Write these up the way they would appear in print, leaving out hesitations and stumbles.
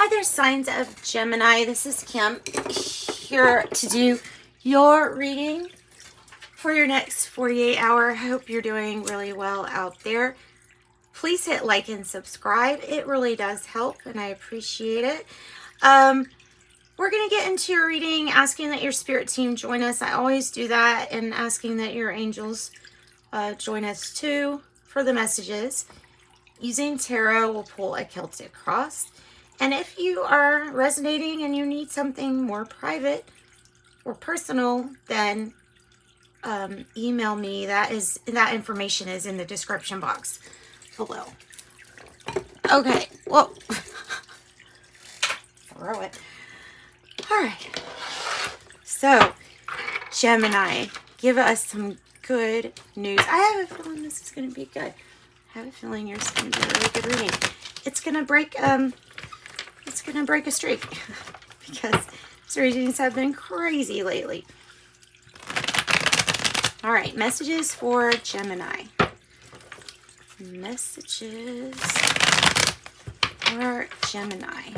Hi there, signs of Gemini. This is Kim here to do your reading for your next 48 hour. I hope you're doing really well out there. Please hit like and subscribe. It really does help and I appreciate it. We're going to get into your reading, asking that your spirit team join us. I always do that, and asking that your angels join us too for the messages. Using tarot, we'll pull a Celtic cross. And if you are resonating and you need something more private or personal, then email me. That information is in the description box below. Okay, whoa. Throw it. All right. So, Gemini, give us some good news. I have a feeling this is going to be good. I have a feeling yours is going to be a really good reading. It's going to break a streak because these readings have been crazy lately. All right, messages for Gemini. Messages for Gemini.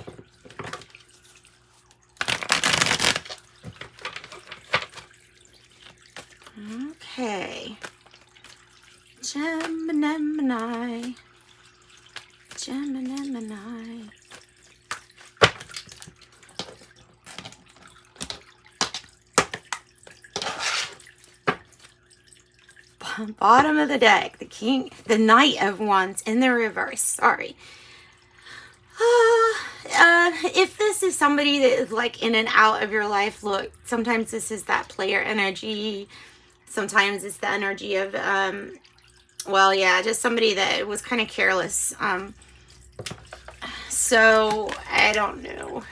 Okay. Gemini. Gemini. Bottom of the deck, the king, the knight of wands in the reverse. Sorry. If this is somebody that is like in and out of your life, look, sometimes this is that player energy. Sometimes it's the energy of, well, yeah, just somebody that was kind of careless. So I don't know.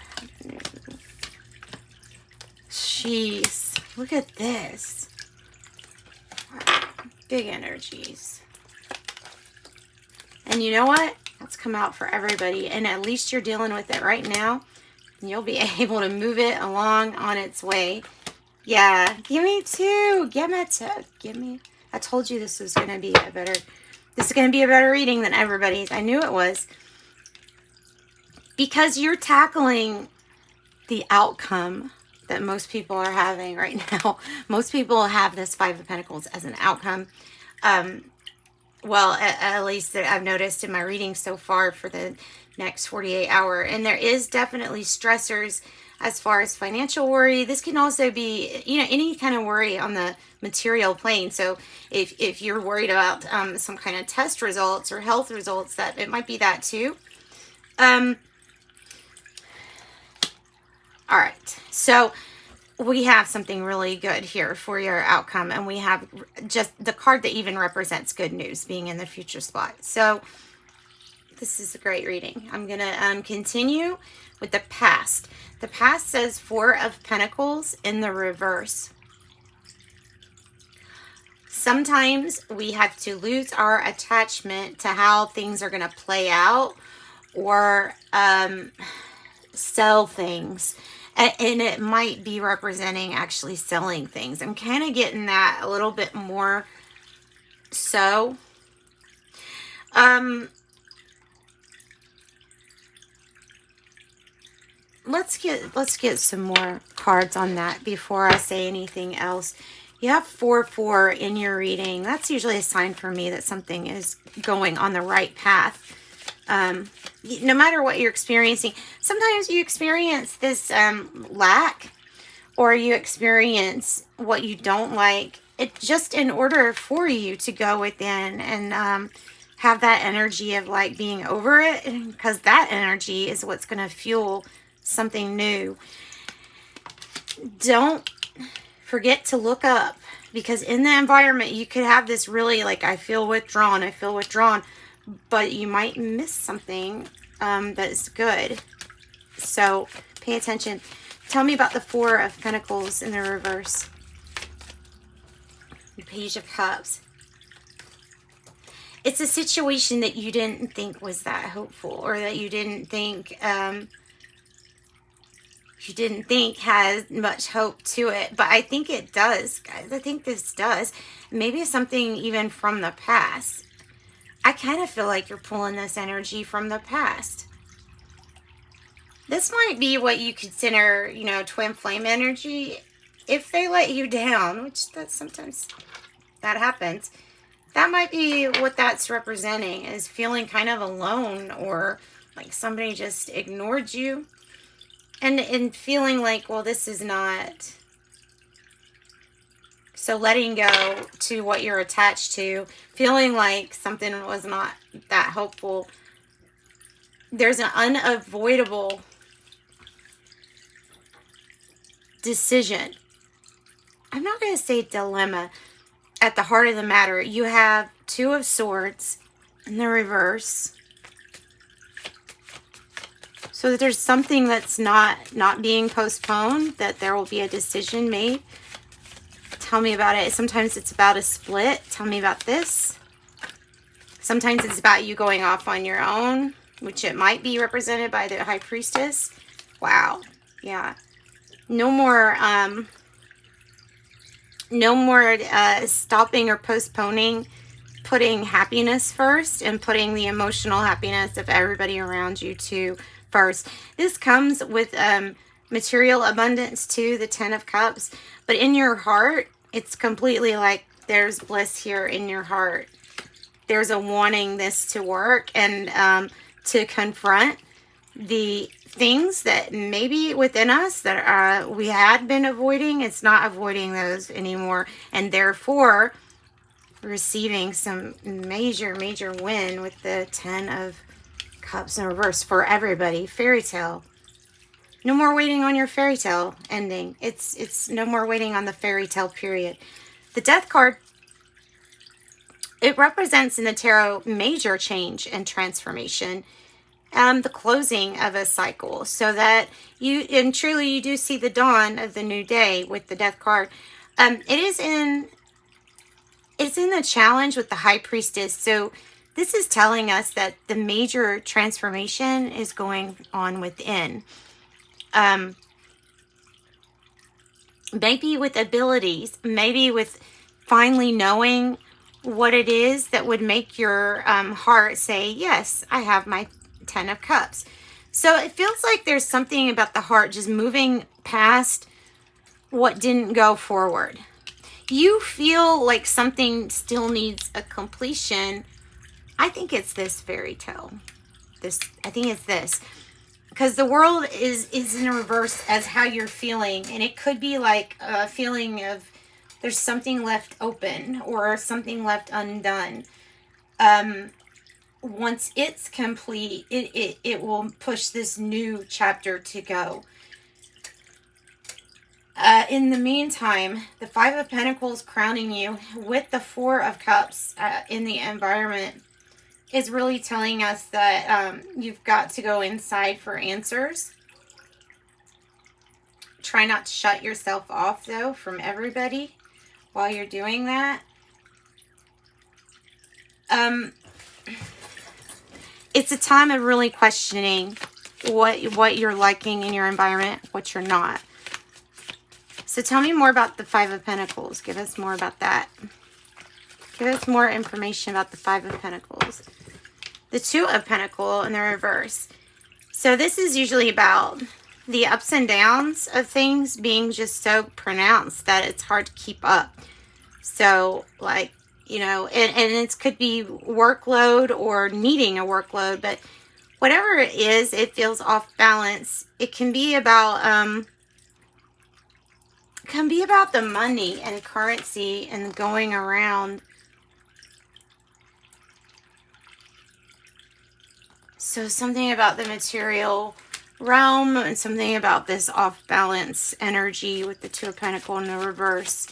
Jeez, look at this. Big energies. And you know what? That's come out for everybody. And at least you're dealing with it right now. And you'll be able to move it along on its way. Yeah. Give me two. Give me two. Give me. I told you this was going to be a better. This is going to be a better reading than everybody's. I knew it was. Because you're tackling the outcome that most people are having right now. Most people have this Five of Pentacles as an outcome. Well, at least that I've noticed in my reading so far for the next 48 hour. And there is definitely stressors as far as financial worry. This can also be, you know, any kind of worry on the material plane. So if you're worried about some kind of test results or health results, that it might be that too. All right, so we have something really good here for your outcome, and we have just the card that even represents good news being in the future spot. So this is a great reading. I'm going to continue with the past. The past says Four of Pentacles in the reverse. Sometimes we have to lose our attachment to how things are going to play out, or sell things. And it might be representing actually selling things. I'm kind of getting that a little bit more so. Let's get some more cards on that before I say anything else. You have 4-4 in your reading. That's usually a sign for me that something is going on the right path. No matter what you're experiencing, sometimes you experience this lack, or you experience what you don't like. It just in order for you to go within and have that energy of like being over it, because that energy is what's going to fuel something new. Don't forget to look up, because in the environment you could have this really like, I feel withdrawn, but you might miss something that is good. So pay attention. Tell me about the Four of Pentacles in the reverse. The Page of Cups. It's a situation that you didn't think was that hopeful, or that you didn't think has much hope to it. But I think it does, guys. I think this does. Maybe something even from the past. I kind of feel like you're pulling this energy from the past. This might be what you consider, you know, twin flame energy. If they let you down, which that sometimes that happens, that might be what that's representing, is feeling kind of alone, or like somebody just ignored you, and feeling like, well, this is not. So letting go to what you're attached to, feeling like something was not that hopeful. There's an unavoidable decision. I'm not going to say dilemma. At the heart of the matter, you have Two of Swords in the reverse. So that there's something that's not being postponed, that there will be a decision made. Tell me about it. Sometimes it's about a split. Tell me about this. Sometimes it's about you going off on your own, which it might be represented by the High Priestess. Wow. Yeah. No more stopping or postponing, putting happiness first and putting the emotional happiness of everybody around you too first. This comes with material abundance too, the Ten of Cups. But in your heart, it's completely like there's bliss here in your heart. There's a wanting this to work, and to confront the things that maybe within us that we had been avoiding. It's not avoiding those anymore, and therefore receiving some major win with the Ten of Cups in reverse for everybody. Fairy tale. No more waiting on your fairy tale ending. It's no more waiting on the fairy tale period. The Death card, it represents in the tarot major change and transformation, the closing of a cycle, so that you do see the dawn of the new day with the Death card. It's in the challenge with the High Priestess. So this is telling us that the major transformation is going on within. Maybe with abilities, maybe with finally knowing what it is that would make your heart say, yes, I have my Ten of Cups. So it feels like there's something about the heart just moving past what didn't go forward. You feel like something still needs a completion. I think it's this fairy tale. I think it's this. Because the world is in reverse as how you're feeling. And it could be like a feeling of there's something left open or something left undone. Once it's complete, it will push this new chapter to go. In the meantime, the Five of Pentacles crowning you with the Four of Cups in the environment is really telling us that you've got to go inside for answers. Try not to shut yourself off, though, from everybody while you're doing that. It's a time of really questioning what you're liking in your environment, what you're not. So tell me more about the Five of Pentacles. Give us more about that. Give us more information about the Five of Pentacles. The Two of Pentacles in the reverse. So this is usually about the ups and downs of things being just so pronounced that it's hard to keep up. So, like, you know, and it could be workload or needing a workload, but whatever it is, it feels off balance. It can be about the money and currency and going around. So something about the material realm and something about this off-balance energy with the Two of Pentacles in the reverse.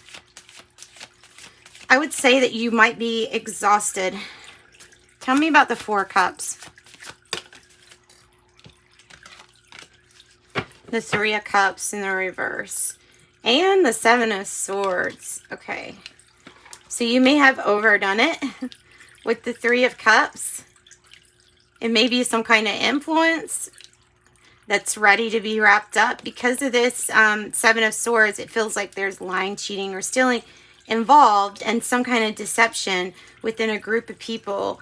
I would say that you might be exhausted. Tell me about the Four of Cups. The Three of Cups in the reverse. And the Seven of Swords. Okay. So you may have overdone it with the Three of Cups. It may be some kind of influence that's ready to be wrapped up. Because of this Seven of Swords, it feels like there's lying, cheating, or stealing involved, and some kind of deception within a group of people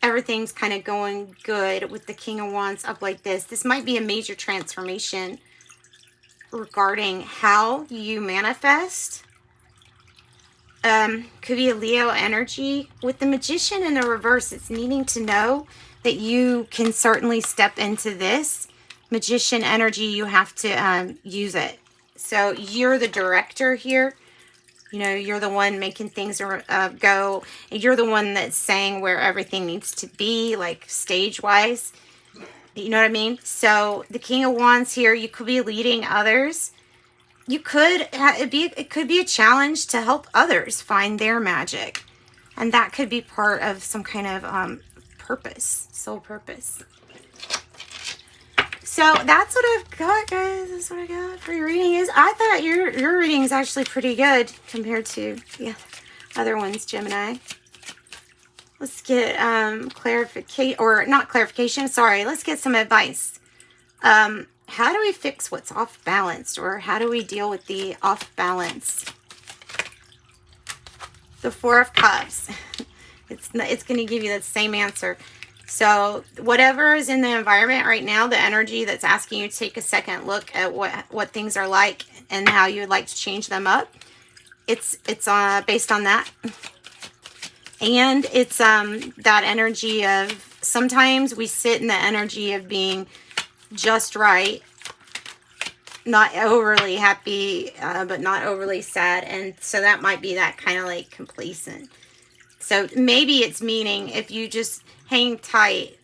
everything's kind of going good with the King of Wands up like this. This might be a major transformation regarding how you manifest. Could be a Leo energy. With the Magician in the reverse, it's needing to know that you can certainly step into this Magician energy. You have to use it. So you're the director here. You know, you're the one making things go. You're the one that's saying where everything needs to be, like stage-wise. You know what I mean? So the King of Wands here, you could be leading others. You could, it could be a challenge to help others find their magic. And that could be part of some kind of purpose, soul purpose. So that's what I've got, guys. That's what I got for your reading. I thought your reading is actually pretty good compared to the other ones, Gemini. Let's get clarification, or not clarification, sorry. Let's get some advice. How do we fix what's off balance, or how do we deal with the off balance? The Four of Cups. It's going to give you the same answer. So whatever is in the environment right now, the energy that's asking you to take a second look at what things are like and how you would like to change them up, it's based on that. And it's that energy of, sometimes we sit in the energy of being just right, not overly happy, but not overly sad. And so that might be that kind of like complacent. So maybe it's meaning if you just hang tight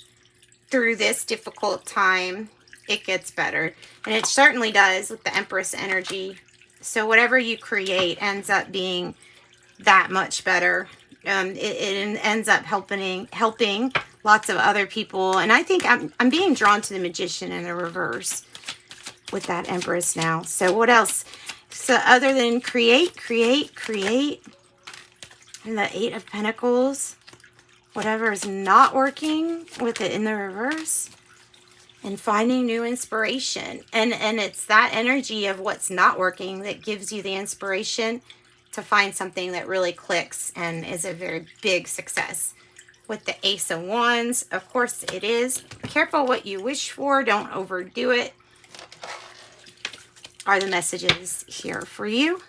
through this difficult time, it gets better. And it certainly does with the Empress energy. So whatever you create ends up being that much better. It ends up helping lots of other people. And I think I'm being drawn to the Magician in the reverse with that Empress now. So what else? So other than create. And the Eight of Pentacles. Whatever is not working with it in the reverse. And finding new inspiration. And it's that energy of what's not working that gives you the inspiration to find something that really clicks and is a very big success. With the Ace of Wands, of course it is. Careful what you wish for. Don't overdo it. Are the messages here for you.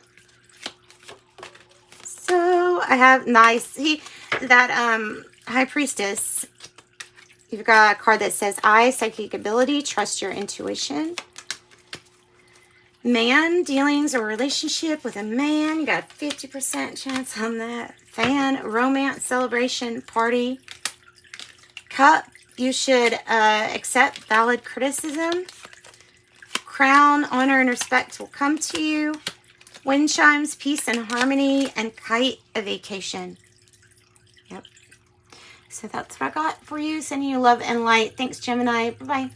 So I have that High Priestess. You've got a card that says, I, psychic ability, trust your intuition. Man, dealings or relationship with a man. You got a 50% chance on that. Fan, romance, celebration, party. Cup, you should accept valid criticism. Crown, honor and respect will come to you. Wind chimes, peace and harmony. And kite, a vacation. Yep. So that's what I got for you. Sending you love and light. Thanks, Gemini. Bye-bye.